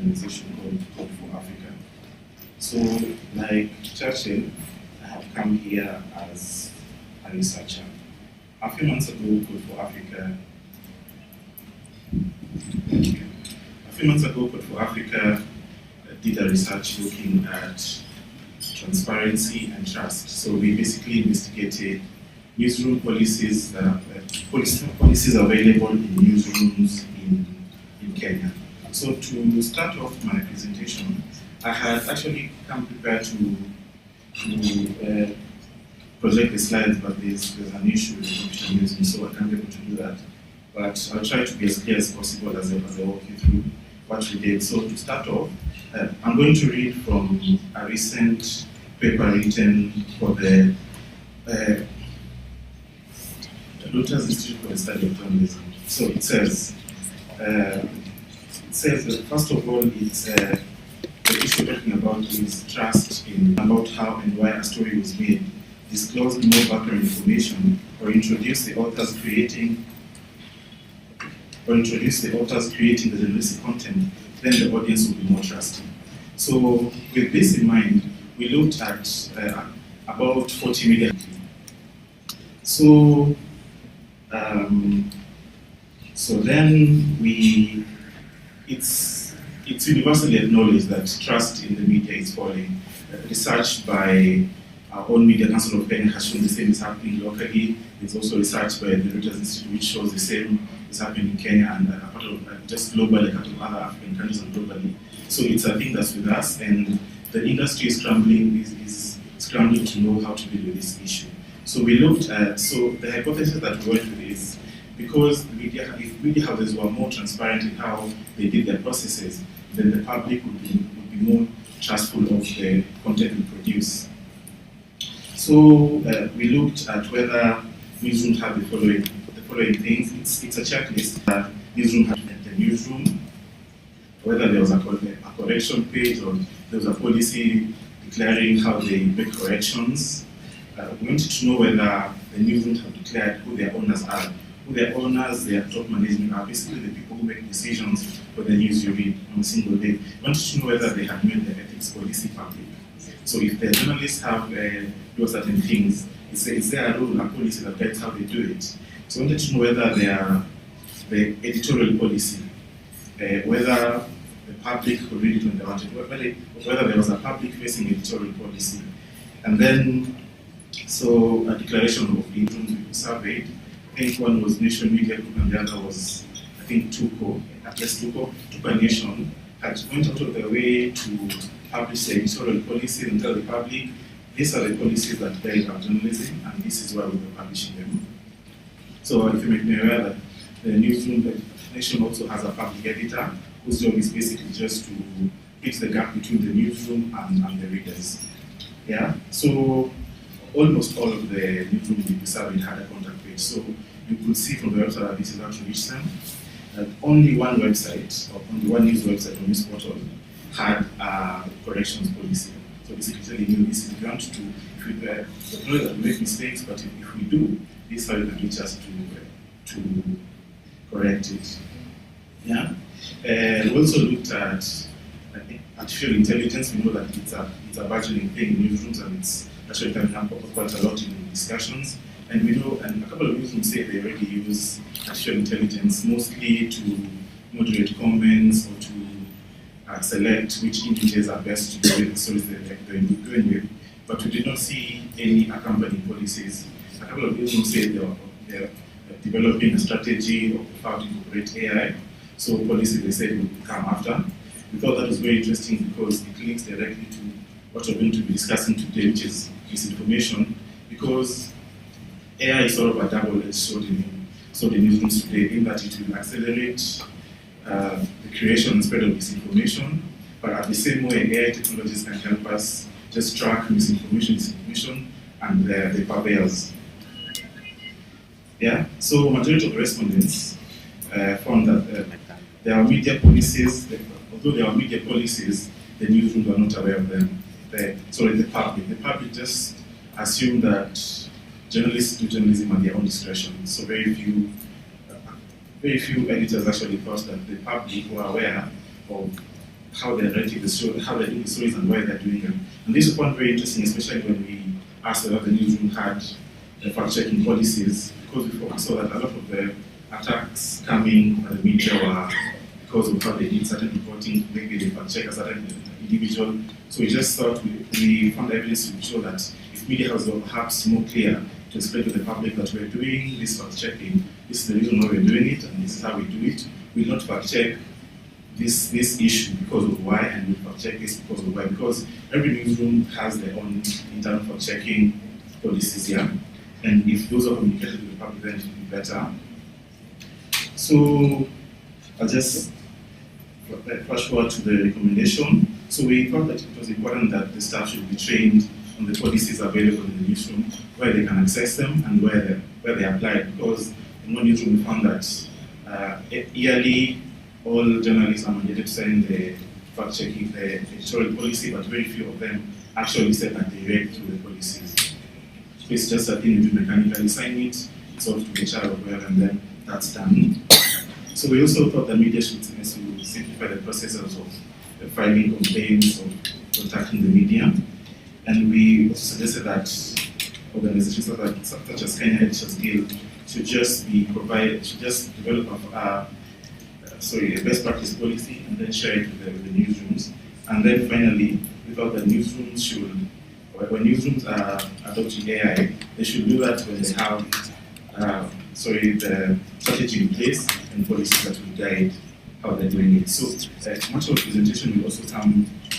organization called Code for Africa. So, like Churchill, I have come here as a researcher. A few months ago, Code for Africa did a research looking at transparency and trust. So we basically investigated newsroom policies, policies available in newsrooms in Kenya. So to start off my presentation, I had actually come prepared to project the slides, but there's an issue with computer using, so I can't be able to do that. But I'll try to be as clear as possible as I walk you through what we did. So to start off, I'm going to read from a recent paper written for the Reuters Institute for the Study of Journalism. So it says that first of all, it's the issue we're talking about is trust in about how and why a story was made, disclose more background information, or introduce the authors creating the journalistic content, then the audience will be more trusting. So with this in mind, we looked at about 40 media. So then it's universally acknowledged that trust in the media is falling. Research by our own Media Council of Kenya has shown the same is happening locally. There's also research by the Reuters Institute which shows the same is happening in Kenya and a part of just globally, a part of other African countries and globally. So it's a thing that's with us, and the industry is scrambling to know how to deal with this issue. So we looked at, so the hypothesis that we went with is because if media houses were more transparent in how they did their processes, then the public would be more trustful of the content we produce. So we looked at whether newsrooms have the following things. It's a checklist. Newsroom had the newsroom, whether there was a correction page or there was a policy declaring how they make corrections. We wanted to know whether the newsrooms have declared who their owners are. Who their owners, their top management are basically the people who make decisions for the news you read on a single day. We wanted to know whether they had made the ethics policy public. So if the journalists have do certain things, is there a rule, a policy that guides how they do it? So we wanted to know whether the editorial policy, whether the public could read it when they wanted, whether there was a public-facing editorial policy. And then, so a declaration of newsrooms we surveyed. I think one was Nation Media Group and the other was, I think, Tuko Nation had went out of their way to publish the editorial policy and tell the public, these are the policies that guide our journalism and this is why we're publishing them. So if you make me aware that the newsroom Nation also has a public editor whose job is basically just to fix the gap between the newsroom and the readers. Yeah. So almost all of the newsrooms we surveyed had a contact page. So you could see from the website that this is how to reach them. Only one website, or only one news website or news portal had a corrections policy. So basically telling you this is if you want to, if we acknowledge that we make mistakes, but if we do, this is how you can reach us to correct it. Yeah. We also looked at artificial intelligence. We know that it's a burgeoning thing in newsrooms and it's actually coming up quite a lot in discussions. And we know, and a couple of newsrooms say they already use artificial intelligence mostly to moderate comments or to select which images are best to create the stories they're going with. But we did not see any accompanying policies. A couple of newsrooms say they're developing a strategy of how to incorporate AI. So policy they said would come after. We thought that was very interesting because it links directly to what we're going to be discussing today, which is misinformation, because AI is sort of a double-edged sword in newsrooms today, in that it will accelerate the creation and spread of misinformation, but at the same way, AI technologies can help us just track disinformation, and the purveyors. Yeah, so majority of respondents found that there are media policies, although there are media policies, the newsrooms are not aware of them. The public just assume that journalists do journalism at their own discretion. So very few editors actually thought that the public were aware of how they're writing the story, how they're doing the stories and why they're doing them. And this was one very interesting, especially when we asked whether the newsroom had fact-checking policies, because we saw that a lot of the attacks coming by the media were because of how they did certain reporting, maybe they fact-check a certain individual. So we just thought we found evidence to show that if media was perhaps more clear to explain to the public that we're doing this fact-checking, this is the reason why we're doing it, and this is how we do it. We'll not fact-check this issue because of why, and we'll fact-check this because of why. Because every newsroom has their own internal fact-checking policies here, and if those are communicated to the public, then it will be better. So I'll just flash forward to the recommendation. So we thought that it was important that the staff should be trained on the policies available in the newsroom, where they can access them and where they apply. Because in one newsroom we found that yearly all journalists are mandated to sign the fact-checking, the editorial policy, but very few of them actually said that they read through the policies. So it's just a thing you do mechanically, sign it, it's off to HR or wherever, and then that's done. So we also thought that media should simplify the processes of filing complaints or contacting the media. And we also suggested that organizations such as Kenya Editors Guild should just develop a best practice policy and then share it with the newsrooms. And then finally, we thought that newsrooms should, when newsrooms are adopting AI, they should do that when they have the strategy in place and policies that will guide how they're doing it. So much of the presentation will also come